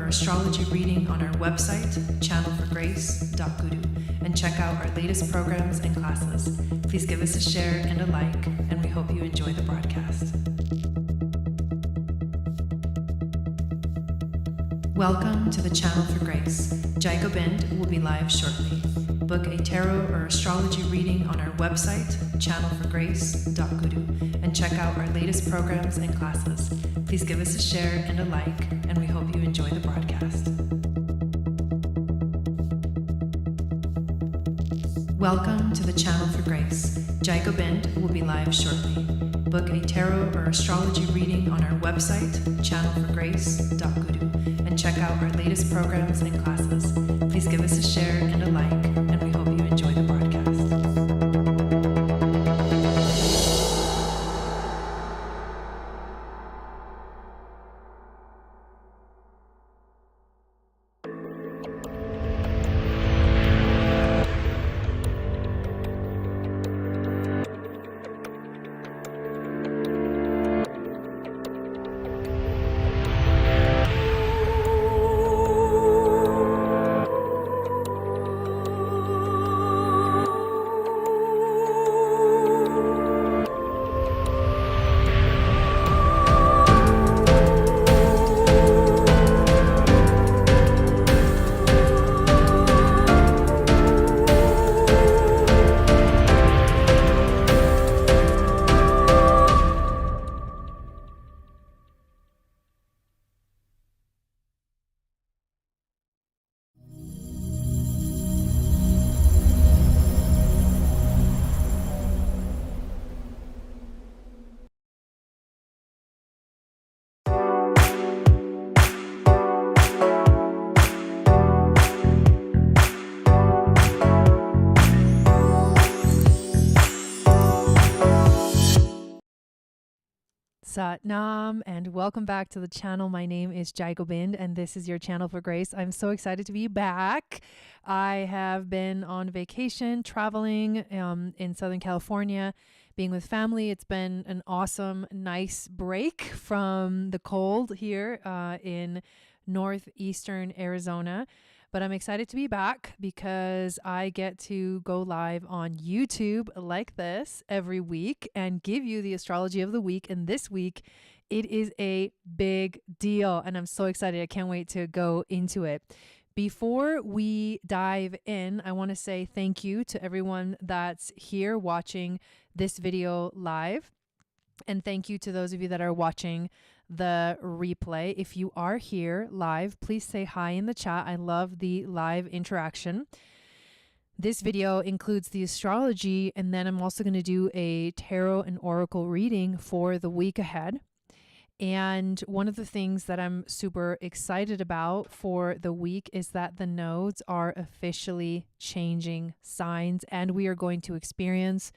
or astrology reading on our website, channelforgrace.guru, and check out our latest programs and classes. Please give us a share and a like, and we hope you enjoy the broadcast. Welcome to the Channel for Grace. Gobind will be live shortly. Book a tarot or astrology reading on our website, channelforgrace.guru, and check out our latest programs and classes. Please give us a share and a like, and we hope you enjoy the broadcast. Welcome to the Channel for Grace. Gobind will be live shortly. Book a tarot or astrology reading on our website, channelforgrace.guru, and check out our latest programs and classes. Please give us a share and a like, and we hope you enjoy the broadcast. Satnam, and welcome back to the channel. My name is Gobind, and this is your Channel for Grace. I'm so excited to be back. I have been on vacation, traveling in Southern California, being with family. It's been an awesome, nice break from the cold here in northeastern Arizona. But I'm excited to be back because I get to go live on YouTube like this every week and give you the astrology of the week. And this week, it is a big deal. And I'm so excited. I can't wait to go into it. Before we dive in, I want to say thank you to everyone that's here watching this video live. And thank you to those of you that are watching the replay. If you are here live, please say hi in the chat. I love the live interaction. This video includes the astrology, and then I'm also going to do a tarot and oracle reading for the week ahead. And one of the things that I'm super excited about for the week is that the nodes are officially changing signs, and we are going to experience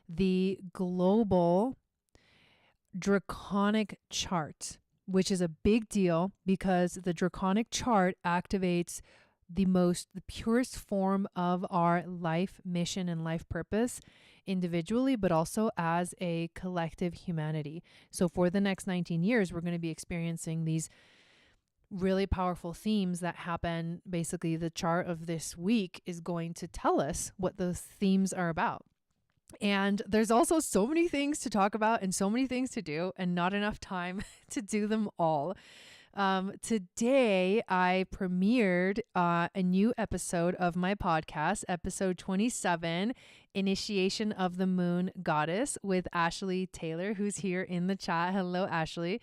the global draconic chart, which is a big deal because the draconic chart activates the purest form of our life mission and life purpose individually, but also as a collective humanity. So for the next 19 years, we're going to be experiencing these really powerful themes that happen. Basically, the chart of this week is going to tell us what those themes are about. And there's also so many things to talk about and so many things to do, and not enough time to do them all. Today, I premiered a new episode of my podcast, episode 27, Initiation of the Moon Goddess, with Ashley Taylor, who's here in the chat. Hello, Ashley.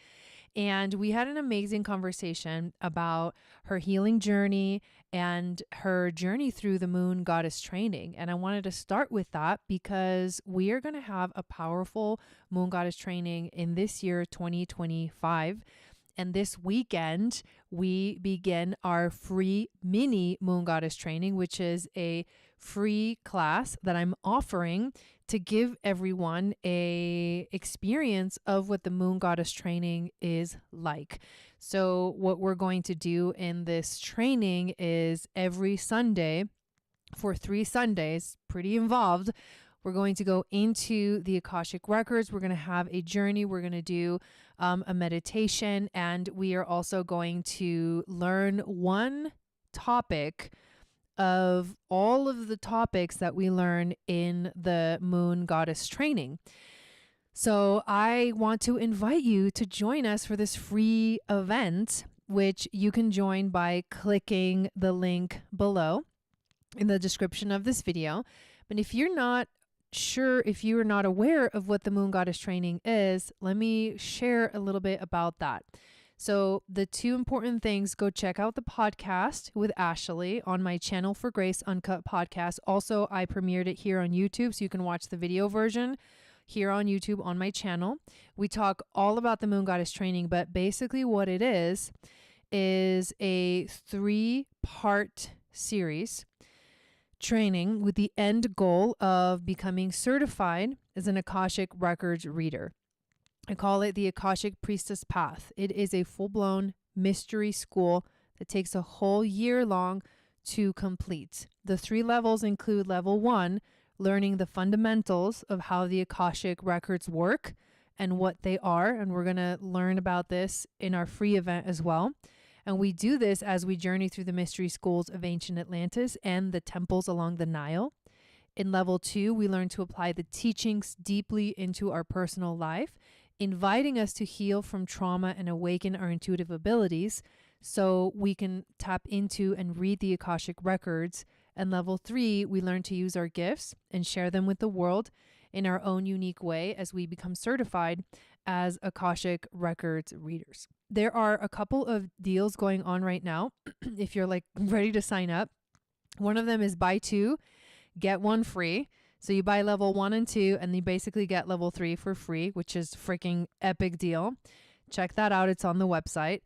And we had an amazing conversation about her healing journey and her journey through the Moon Goddess training. And I wanted to start with that because we are going to have a powerful Moon Goddess training in this year, 2025. And this weekend, we begin our free mini Moon Goddess training, which is a free class that I'm offering to give everyone a experience of what the Moon Goddess training is like. So what we're going to do in this training is every Sunday for 3 Sundays, pretty involved, We're going to go into the Akashic Records. We're going to have a journey. We're going to do a meditation, and we are also going to learn one topic of all of the topics that we learn in the Moon Goddess training. So I want to invite you to join us for this free event, which you can join by clicking the link below in the description of this video. But if you're not sure, if you are not aware of what the Moon Goddess training is, let me share a little bit about that. So the two important things, go check out the podcast with Ashley on my Channel for Grace Uncut podcast. Also, I premiered it here on YouTube, so you can watch the video version here on YouTube on my channel. We talk all about the Moon Goddess training, but basically what it is a 3-part series training with the end goal of becoming certified as an Akashic Records reader. I call it the Akashic Priestess Path. It is a full-blown mystery school that takes a whole year long to complete. The 3 levels include level 1, learning the fundamentals of how the Akashic Records work and what they are. And we're going to learn about this in our free event as well. And we do this as we journey through the mystery schools of ancient Atlantis and the temples along the Nile. In level 2, we learn to apply the teachings deeply into our personal life, inviting us to heal from trauma and awaken our intuitive abilities so we can tap into and read the Akashic Records. And level 3, we learn to use our gifts and share them with the world in our own unique way as we become certified as Akashic Records readers. There are a couple of deals going on right now if you're like ready to sign up. One of them is buy 2, get 1 free. So you buy level 1 and 2, and you basically get level 3 for free, which is freaking epic deal. Check that out. It's on the website.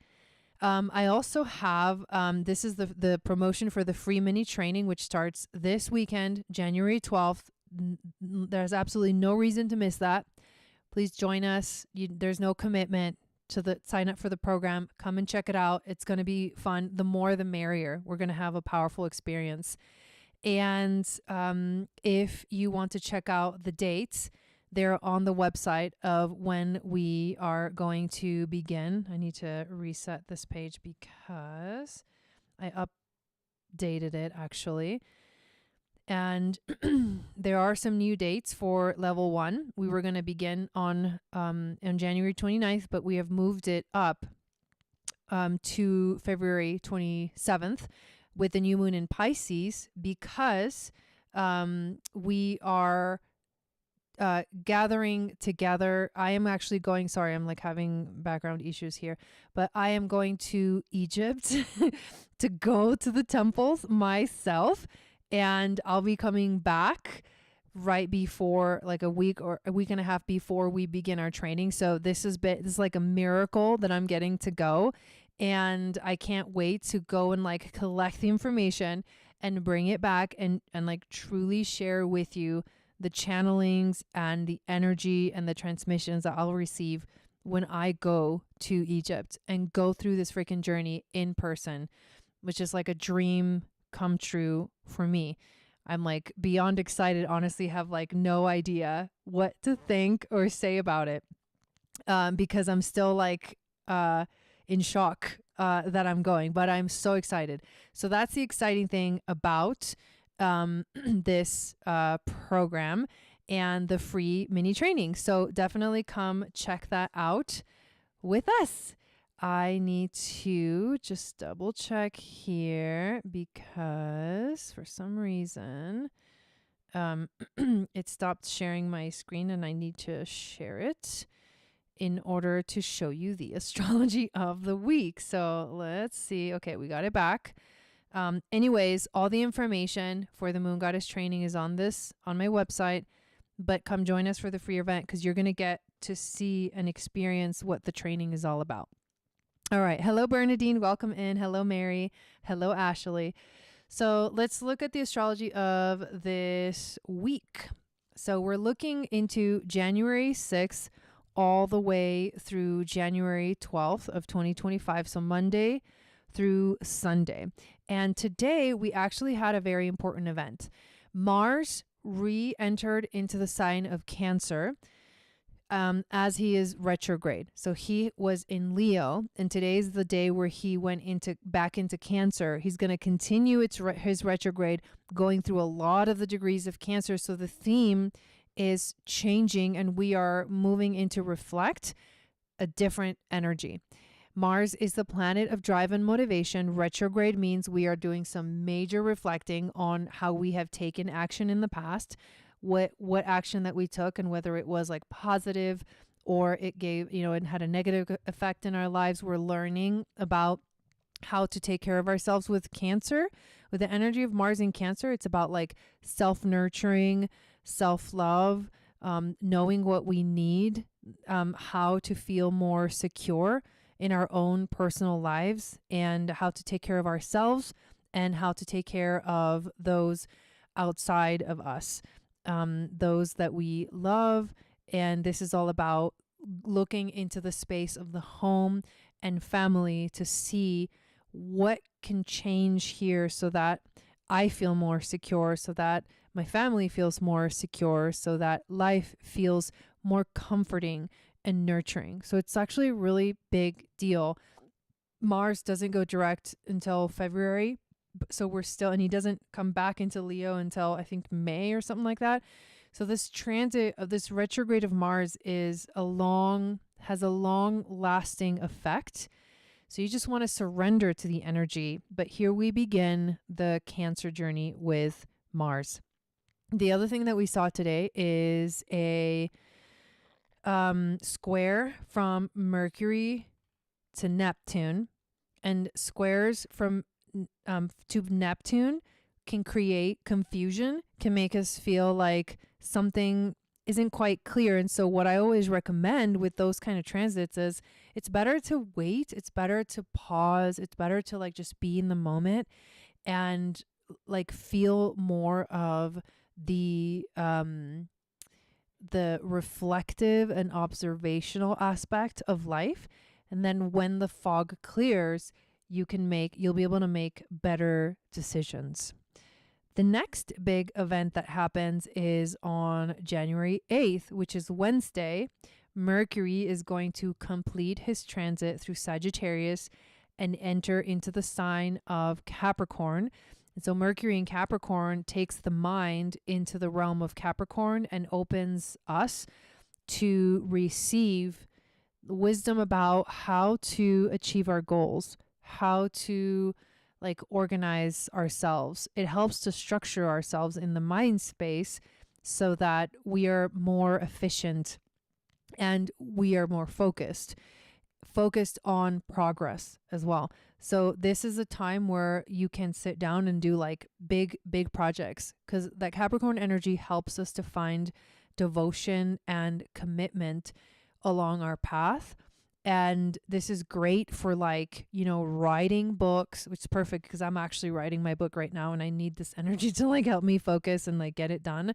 I also have, this is the promotion for the free mini training, which starts this weekend, January 12th. There's absolutely no reason to miss that. Please join us. There's no commitment to sign up for the program. Come and check it out. It's going to be fun. The more, the merrier. We're going to have a powerful experience. And if you want to check out the dates, they're on the website of when we are going to begin. I need to reset this page because I updated it actually. And there are some new dates for level 1. We were going to begin on January 29th, but we have moved it up to February 27th with the new moon in Pisces because we are gathering together. I am actually going, sorry, I'm like having background issues here, but I am going to Egypt to go to the temples myself, and I'll be coming back right before, like a week or a week and a half before we begin our training. So this is like a miracle that I'm getting to go, and I can't wait to go and like collect the information and bring it back and like truly share with you the channelings and the energy and the transmissions that I'll receive when I go to Egypt and go through this freaking journey in person, which is like a dream come true for me. I'm like beyond excited, honestly, have like no idea what to think or say about it because I'm still like in shock that I'm going, but I'm so excited. So that's the exciting thing about this program and the free mini training. So definitely come check that out with us. I need to just double check here because for some reason it stopped sharing my screen and I need to share it in order to show you the astrology of the week. So let's see. Okay, we got it back. Anyways, all the information for the Moon Goddess training is on my website, but come join us for the free event because you're going to get to see and experience what the training is all about. All right. Hello, Bernadine. Welcome in. Hello, Mary. Hello, Ashley. So let's look at the astrology of this week. So we're looking into January 6th all the way through January 12th of 2025. So Monday through Sunday. And today we actually had a very important event. Mars re-entered into the sign of Cancer as he is retrograde. So he was in Leo, and today's the day where he went back into Cancer. He's going to continue his retrograde, going through a lot of the degrees of Cancer. So the theme is changing, and we are moving into reflect a different energy. Mars is the planet of drive and motivation. Retrograde means we are doing some major reflecting on how we have taken action in the past, what action that we took, and whether it was like positive or it gave, it had a negative effect in our lives. We're learning about how to take care of ourselves with Cancer. With the energy of Mars in Cancer, it's about like self-nurturing, self-love, knowing what we need, how to feel more secure in our own personal lives, and how to take care of ourselves and how to take care of those outside of us, those that we love. And this is all about looking into the space of the home and family to see what can change here so that I feel more secure, so that my family feels more secure, so that life feels more comforting and nurturing. So it's actually a really big deal. Mars doesn't go direct until February. So we're still, and he doesn't come back into Leo until I think May or something like that. So this transit of this retrograde of Mars has a long lasting effect. So you just want to surrender to the energy. But here we begin the Cancer journey with Mars. The other thing that we saw today is a square from Mercury to Neptune, and squares from to Neptune can create confusion, can make us feel like something isn't quite clear. And so what I always recommend with those kind of transits is it's better to wait, it's better to pause, it's better to like just be in the moment and like feel more of the reflective and observational aspect of life. And then when the fog clears, you'll be able to make better decisions. The next big event that happens is on January 8th, which is Wednesday. Mercury is going to complete his transit through Sagittarius and enter into the sign of Capricorn. And so Mercury in Capricorn takes the mind into the realm of Capricorn and opens us to receive wisdom about how to achieve our goals, how to like organize ourselves. It helps to structure ourselves in the mind space so that we are more efficient and we are more focused on progress as well. So this is a time where you can sit down and do like big projects, because that Capricorn energy helps us to find devotion and commitment along our path. And this is great for like, writing books, which is perfect because I'm actually writing my book right now and I need this energy to like help me focus and like get it done.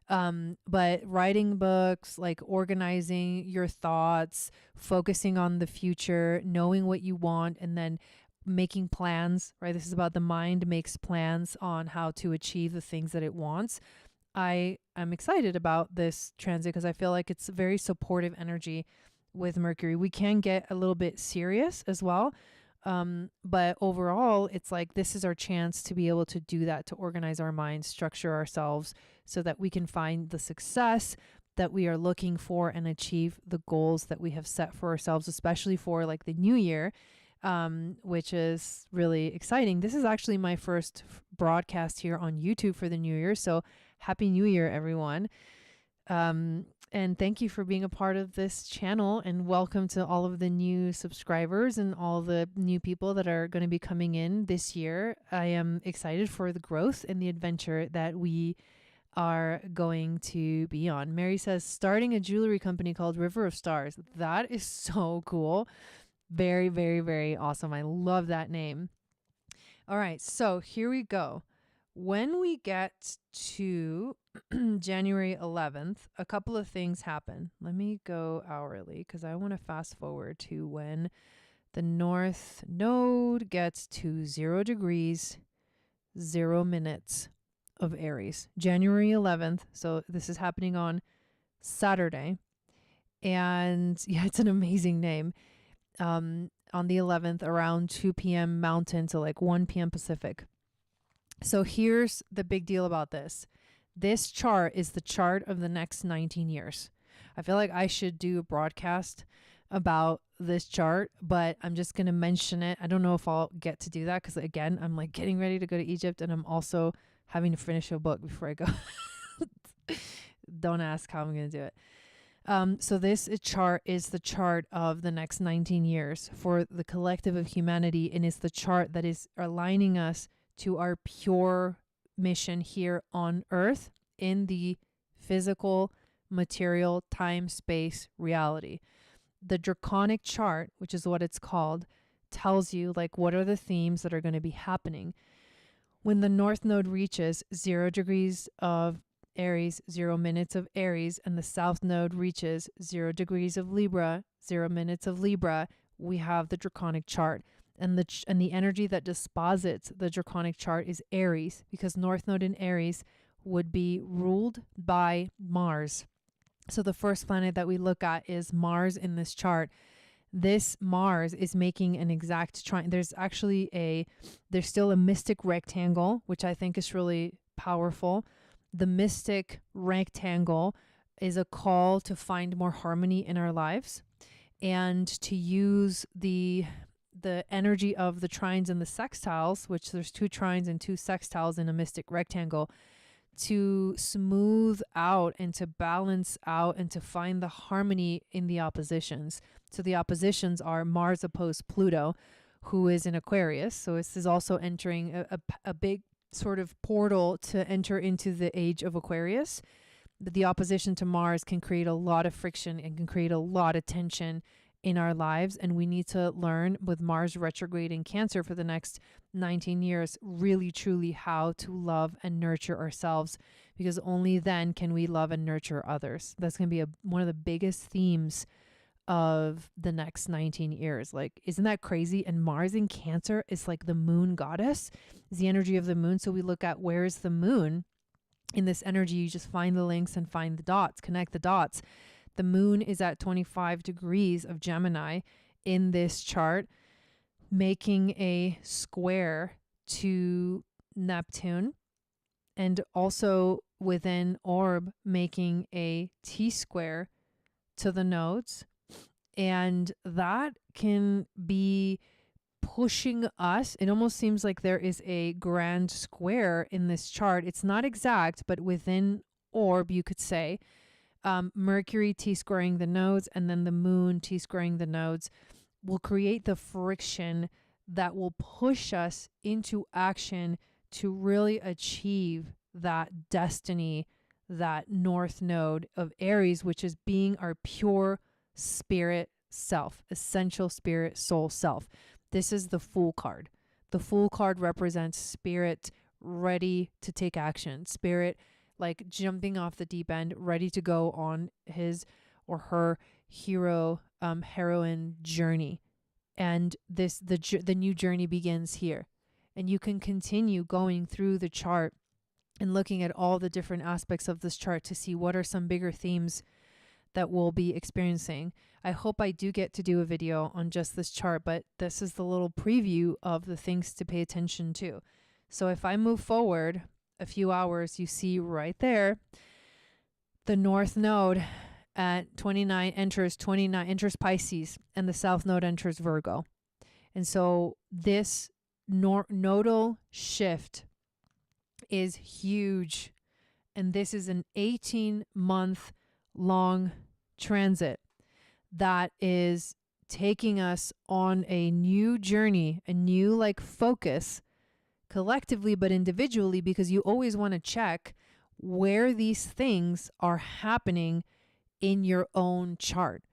But writing books, like organizing your thoughts, focusing on the future, knowing what you want, and then making plans, right? This is about the mind makes plans on how to achieve the things that it wants. I am excited about this transit because I feel like it's a very supportive energy with Mercury. We can get a little bit serious as well. But overall, it's like this is our chance to be able to do that, to organize our minds, structure ourselves so that we can find the success that we are looking for and achieve the goals that we have set for ourselves, especially for like the new year, which is really exciting. This is actually my first broadcast here on YouTube for the new year. So happy new year, everyone. And thank you for being a part of this channel, and welcome to all of the new subscribers and all the new people that are going to be coming in this year. I am excited for the growth and the adventure that we are going to be on. Mary says, starting a jewelry company called River of Stars. That is so cool. Very, very, very awesome. I love that name. All right, so here we go. When we get to January 11th, a couple of things happen. Let me go hourly because I want to fast forward to when the North Node gets to 0 degrees, 0 minutes of Aries, January 11th. So this is happening on Saturday. And yeah, it's an amazing name. On the 11th around 2 p.m. Mountain, so like 1 p.m. Pacific. So here's the big deal about this. This chart is the chart of the next 19 years. I feel like I should do a broadcast about this chart, but I'm just going to mention it. I don't know if I'll get to do that because, again, I'm like getting ready to go to Egypt and I'm also having to finish a book before I go. Don't ask how I'm going to do it. So this chart is the chart of the next 19 years for the collective of humanity, and is the chart that is aligning us to our pure mission here on Earth in the physical, material, time, space reality. The draconic chart, which is what it's called, tells you like what are the themes that are going to be happening. When the North Node reaches 0 degrees of Aries, 0 minutes of Aries, and the South Node reaches 0 degrees of Libra, 0 minutes of Libra, we have the draconic chart. And the energy that disposits the draconic chart is Aries, because North Node in Aries would be ruled by Mars. So the first planet that we look at is Mars in this chart. This Mars is making an exact triangle. There's still a mystic rectangle, which I think is really powerful. The mystic rectangle is a call to find more harmony in our lives and to use the energy of the trines and the sextiles, which there's 2 trines and 2 sextiles in a mystic rectangle, to smooth out and to balance out and to find the harmony in the oppositions. So the oppositions are Mars opposed Pluto, who is in Aquarius. So this is also entering a big sort of portal to enter into the age of Aquarius. The opposition to Mars can create a lot of friction and can create a lot of tension in our lives. And we need to learn, with Mars retrograde in Cancer for the next 19 years, really truly how to love and nurture ourselves, because only then can we love and nurture others. That's going to be one of the biggest themes of the next 19 years. Like, isn't that crazy? And Mars in Cancer is like the moon goddess, is the energy of the moon. So we look at, where is the moon in this energy? You just find the links and find the dots, connect the dots. The moon is at 25 degrees of Gemini in this chart, making a square to Neptune, and also within orb making a T-square to the nodes. And that can be pushing us. It almost seems like there is a grand square in this chart. It's not exact, but within orb, you could say, Mercury T-squaring the nodes and then the moon T-squaring the nodes will create the friction that will push us into action to really achieve that destiny, that North Node of Aries, which is being our pure spirit self, essential spirit soul self. This is the Fool card. The Fool card represents spirit ready to take action, spirit like jumping off the deep end, ready to go on his or her heroine journey. And the new journey begins here. And you can continue going through the chart and looking at all the different aspects of this chart to see what are some bigger themes that we'll be experiencing. I hope I do get to do a video on just this chart, but this is the little preview of the things to pay attention to. So if I move forward a few hours, you see right there, the North Node at 29 enters Pisces, and the South Node enters Virgo. And so this nodal shift is huge. And this is an 18-month long transit that is taking us on a new journey, a new like focus collectively, but individually, because you always want to check where these things are happening in your own chart.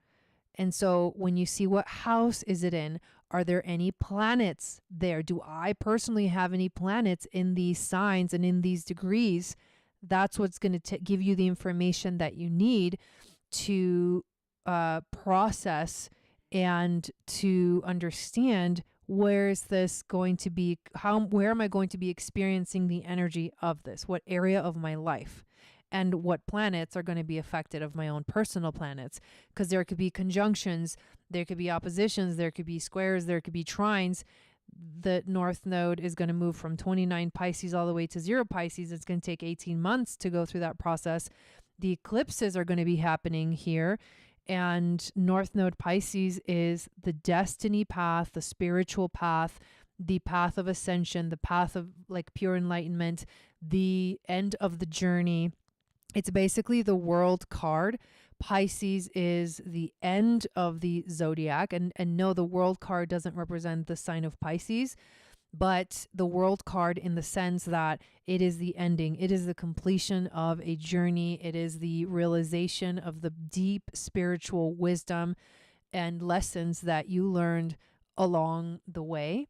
And so when you see what house is it in, are there any planets there? Do I personally have any planets in these signs and in these degrees? That's what's going to give you the information that you need to process and to understand where is this going to be? Where am I going to be experiencing the energy of this? What area of my life? And what planets are going to be affected of my own personal planets? Because there could be conjunctions, there could be oppositions, there could be squares, there could be trines. The North Node is going to move from 29 Pisces all the way to 0 Pisces. It's going to take 18 months to go through that process. The eclipses are going to be happening here. And North Node Pisces is the destiny path, the spiritual path, the path of ascension, the path of like pure enlightenment, the end of the journey. It's basically the world card. Pisces is the end of the zodiac. And no, the world card doesn't represent the sign of Pisces, but the world card in the sense that it is the ending. It is the completion of a journey. It is the realization of the deep spiritual wisdom and lessons that you learned along the way.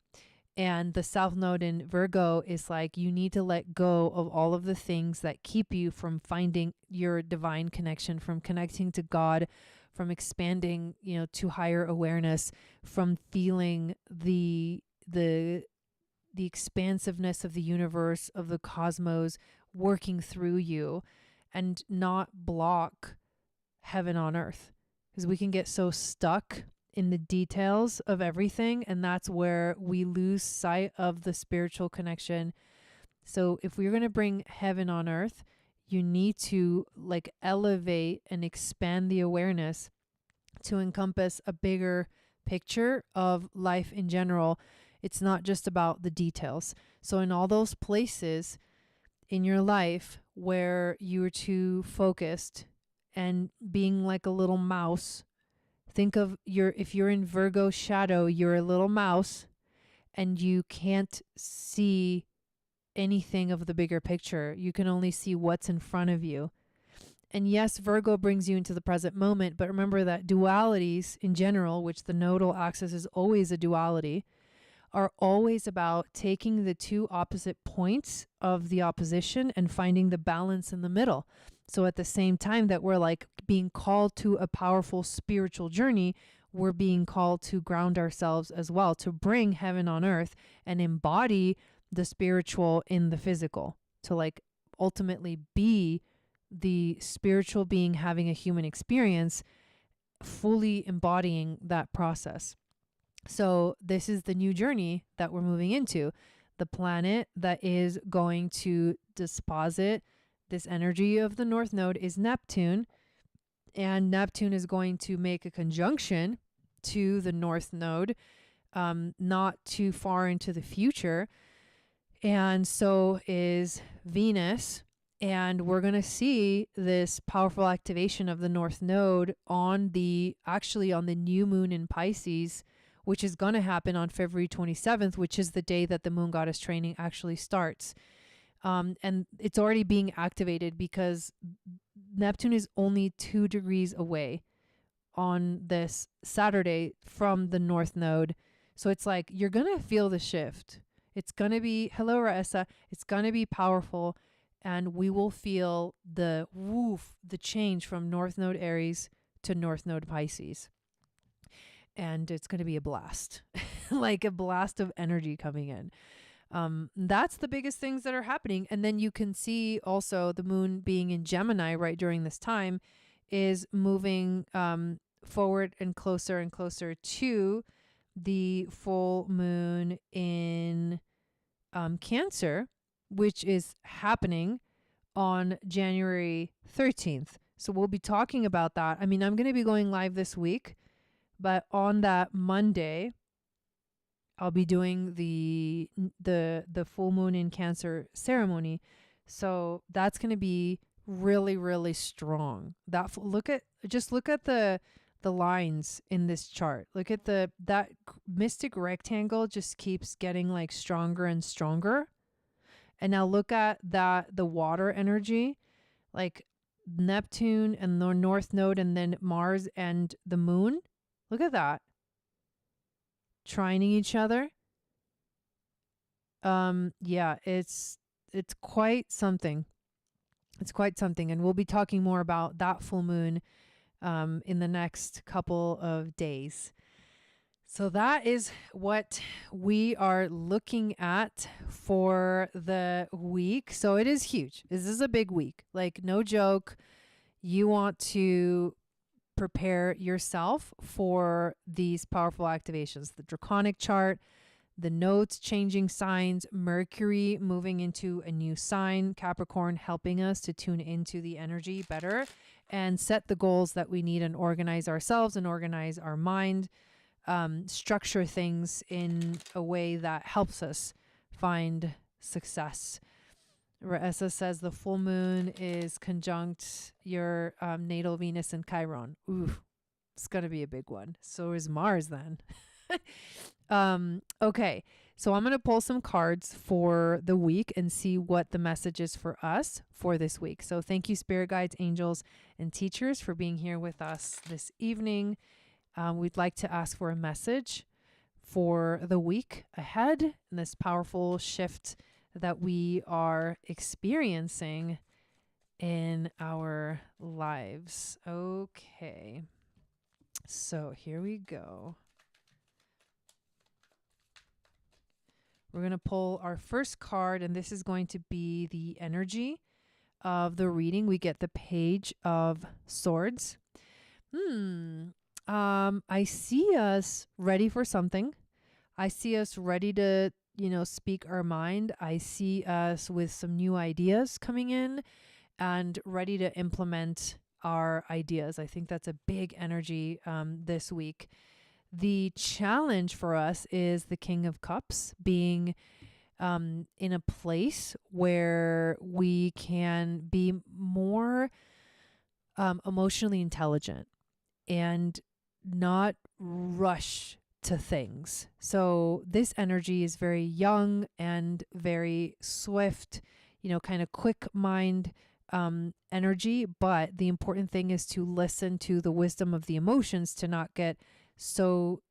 And the South Node in Virgo is like, you need to let go of all of the things that keep you from finding your divine connection, from connecting to God, from expanding, to higher awareness, from feeling the expansiveness of the universe, of the cosmos working through you, and not block heaven on earth. Because we can get so stuck in the details of everything, and that's where we lose sight of the spiritual connection. So if we're going to bring heaven on earth, you need to like elevate and expand the awareness to encompass a bigger picture of life in general. It's not just about the details. So in all those places in your life where you're too focused and being like a little mouse, think of if you're in Virgo shadow, you're a little mouse and you can't see anything of the bigger picture. You can only see what's in front of you. And yes, Virgo brings you into the present moment, but remember that dualities in general, which the nodal axis is always a duality, are always about taking the two opposite points of the opposition and finding the balance in the middle. So at the same time that we're like being called to a powerful spiritual journey, we're being called to ground ourselves as well, to bring heaven on earth and embody the spiritual in the physical, to like ultimately be the spiritual being having a human experience, fully embodying that process. So this is the new journey that we're moving into. The planet that is going to disposit this energy of the North Node is Neptune. And Neptune is going to make a conjunction to the North Node, not too far into the future. And so is Venus. And we're going to see this powerful activation of the North Node on the new moon in Pisces, which is going to happen on February 27th, which is the day that the moon goddess training actually starts. And it's already being activated because Neptune is only 2 degrees away on this Saturday from the North Node. So it's like, you're going to feel the shift. It's going to be, hello, Raessa. It's going to be powerful. And we will feel the change from North Node Aries to North Node Pisces. And it's going to be a blast, like a blast of energy coming in. That's the biggest things that are happening. And then you can see also the moon being in Gemini right during this time is moving forward and closer to the full moon in Cancer, which is happening on January 13th. So we'll be talking about that. I mean, I'm going to be going live this week, but on that Monday, I'll be doing the full moon in Cancer ceremony. So that's going to be really, really strong. Look at the lines in this chart. Look at that mystic rectangle just keeps getting like stronger and stronger. And now look at the water energy, like Neptune and the North Node and then Mars and the moon. Look at that. Trining each other. Yeah, it's quite something. It's quite something. And we'll be talking more about that full moon in the next couple of days. So that is what we are looking at for the week. So it is huge. This is a big week. Like, no joke. You want to prepare yourself for these powerful activations. The draconic chart, the nodes changing signs, Mercury moving into a new sign, Capricorn helping us to tune into the energy better and set the goals that we need and organize ourselves and organize our mind, structure things in a way that helps us find success. Raessa says the full moon is conjunct your natal Venus and Chiron. Ooh, it's going to be a big one. So is Mars then. Okay, so I'm going to pull some cards for the week and see what the message is for us for this week. So thank you, spirit guides, angels, and teachers for being here with us this evening. We'd like to ask for a message for the week ahead and this powerful shift that we are experiencing in our lives. Okay, so here we go. We're going to pull our first card, and this is going to be the energy of the reading. We get the Page of Swords. I see us ready for something. I see us ready to, speak our mind. I see us with some new ideas coming in and ready to implement our ideas. I think that's a big energy this week. The challenge for us is the King of Cups, being in a place where we can be more emotionally intelligent and not rush to things. So this energy is very young and very swift, kind of quick mind energy. But the important thing is to listen to the wisdom of the emotions, to not get so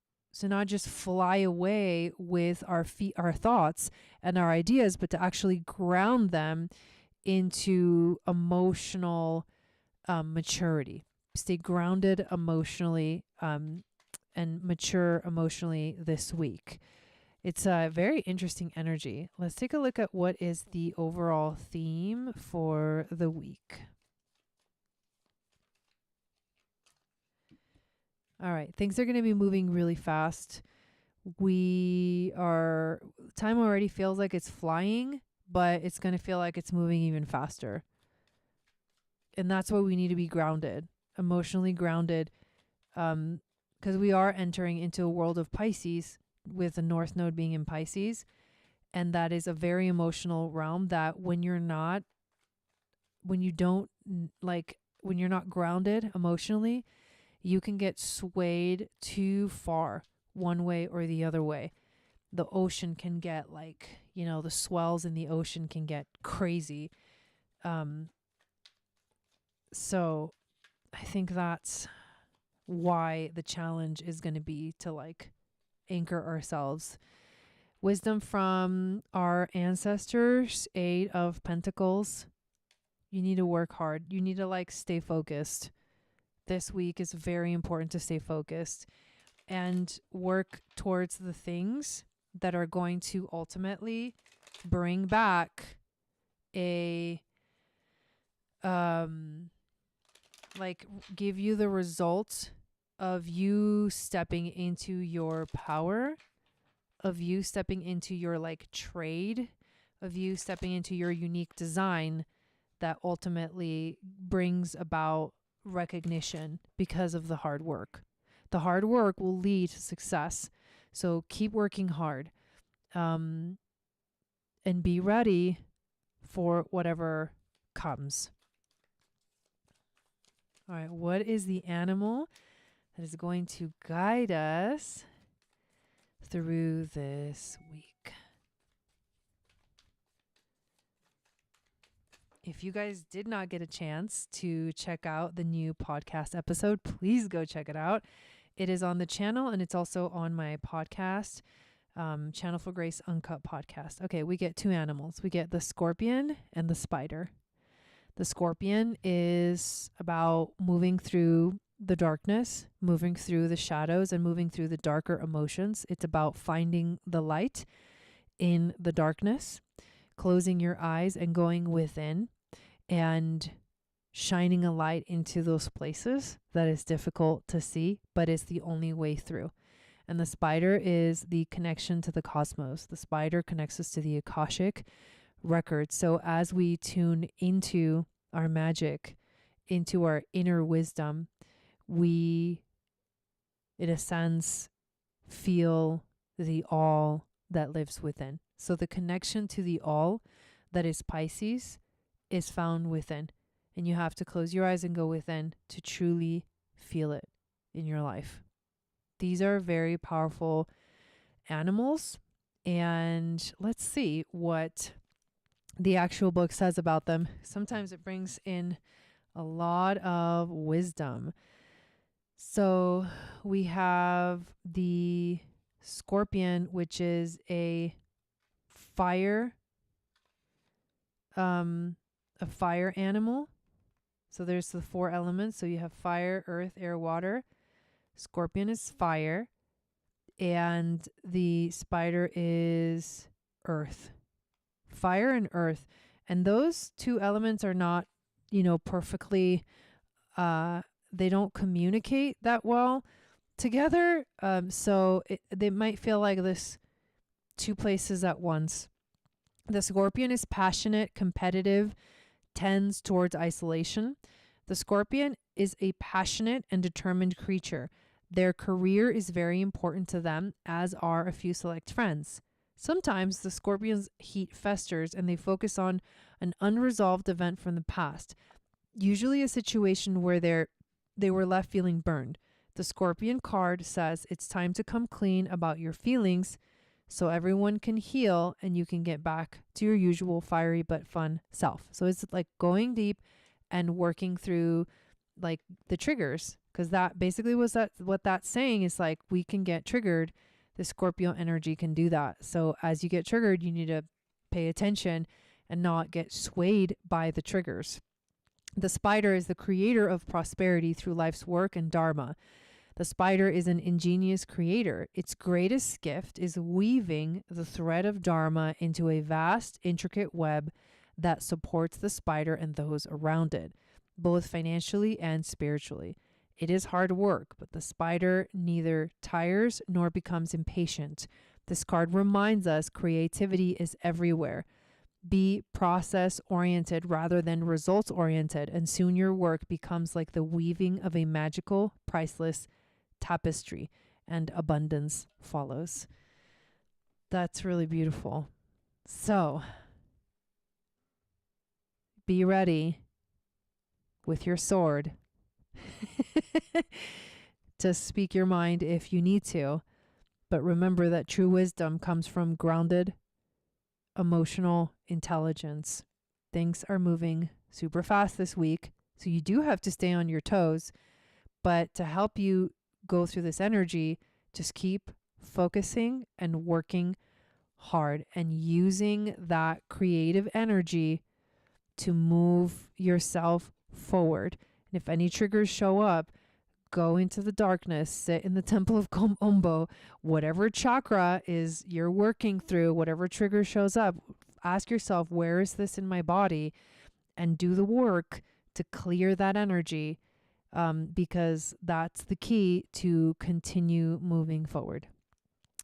not just fly away with our thoughts and our ideas, but to actually ground them into emotional maturity. Stay grounded emotionally and mature emotionally this week. It's a very interesting energy. Let's take a look at what is the overall theme for the week. All right, things are going to be moving really fast. Time already feels like it's flying, but it's going to feel like it's moving even faster. And that's why we need to be grounded, emotionally grounded, because we are entering into a world of Pisces with the North Node being in Pisces. And that is a very emotional realm that when you're not grounded emotionally, you can get swayed too far one way or the other way. The ocean can get the swells in the ocean can get crazy. So I think that's why the challenge is going to be to anchor ourselves. Wisdom from our ancestors, 8 of Pentacles. You need to work hard. You need to stay focused. This week is very important to stay focused and work towards the things that are going to ultimately bring back a give you the results of you stepping into your power, of you stepping into your trade, of you stepping into your unique design that ultimately brings about recognition because of the hard work. The hard work will lead to success. So keep working hard, and be ready for whatever comes. All right, what is the animal that is going to guide us through this week? If you guys did not get a chance to check out the new podcast episode, please go check it out. It is on the channel and it's also on my podcast, Channel for Grace Uncut podcast. Okay, we get 2 animals. We get the scorpion and the spider. The scorpion is about moving through the darkness, moving through the shadows and moving through the darker emotions. It's about finding the light in the darkness, closing your eyes and going within and shining a light into those places that is difficult to see, but it's the only way through. And the spider is the connection to the cosmos. The spider connects us to the Akashic record. So as we tune into our magic, into our inner wisdom, we, in a sense, feel the all that lives within. So the connection to the all that is Pisces is found within. And you have to close your eyes and go within to truly feel it in your life. These are very powerful animals. And let's see what the actual book says about them. Sometimes it brings in a lot of wisdom. So we have the scorpion, which is a fire animal. So there's the 4 elements. So you have fire, earth, air, water. Scorpion is fire. And the spider is earth. Fire and earth. And those 2 elements are not, perfectly, they don't communicate that well together. So they might feel like this 2 places at once. The scorpion is passionate, competitive, tends towards isolation. The scorpion is a passionate and determined creature. Their career is very important to them, as are a few select friends. Sometimes the scorpion's heat festers and they focus on an unresolved event from the past, usually a situation where they were left feeling burned. The scorpion card says it's time to come clean about your feelings so everyone can heal and you can get back to your usual fiery but fun self. So it's like going deep and working through like the triggers, because that basically was what that's saying is like we can get triggered. The Scorpio energy can do that. So as you get triggered, you need to pay attention and not get swayed by the triggers. The spider is the creator of prosperity through life's work and dharma. The spider is an ingenious creator. Its greatest gift is weaving the thread of dharma into a vast, intricate web that supports the spider and those around it, both financially and spiritually. It is hard work, but the spider neither tires nor becomes impatient. This card reminds us creativity is everywhere. Be process-oriented rather than results-oriented, and soon your work becomes like the weaving of a magical, priceless tapestry, and abundance follows. That's really beautiful. So, be ready with your sword to speak your mind if you need to. But remember that true wisdom comes from grounded, emotional intelligence. Things are moving super fast this week, so you do have to stay on your toes. But to help you go through this energy, just keep focusing and working hard and using that creative energy to move yourself forward. And if any triggers show up, go into the darkness, sit in the temple of Komombo, whatever chakra is you're working through, whatever trigger shows up, ask yourself, where is this in my body? And do the work to clear that energy, because that's the key to continue moving forward.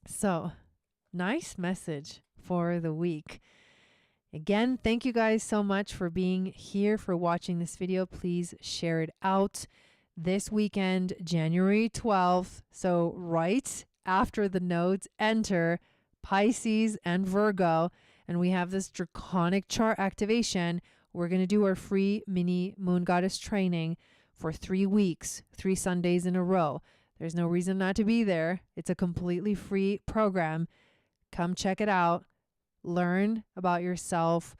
So, nice message for the week. Again, thank you guys so much for being here, for watching this video. Please share it out. This weekend, January 12th, so right after the nodes enter Pisces and Virgo, and we have this draconic chart activation, we're going to do our free mini moon goddess training for 3 weeks, 3 Sundays in a row. There's no reason not to be there. It's a completely free program. Come check it out. Learn about yourself,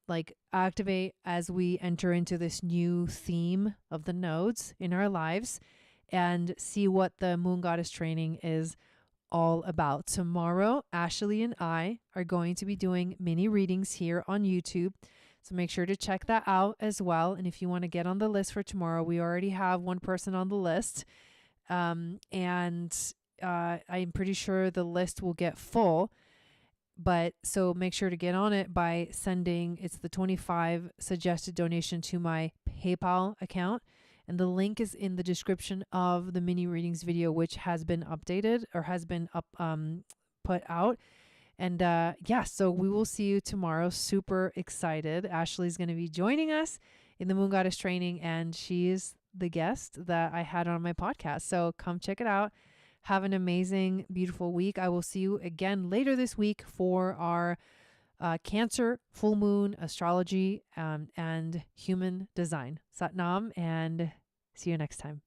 like activate as we enter into this new theme of the nodes in our lives, and see what the moon goddess training is all about. Tomorrow, Ashley and I are going to be doing mini readings here on YouTube. So make sure to check that out as well. And if you want to get on the list for tomorrow, we already have one person on the list. I'm pretty sure the list will get full. But so make sure to get on it by sending, it's the 25 suggested donation to my PayPal account. And the link is in the description of the mini readings video, which has been updated or has been put out. And so we will see you tomorrow. Super excited. Ashley's going to be joining us in the Moon Goddess training, and she's the guest that I had on my podcast. So come check it out. Have an amazing, beautiful week. I will see you again later this week for our Cancer full moon astrology and human design. Sat Nam, and see you next time.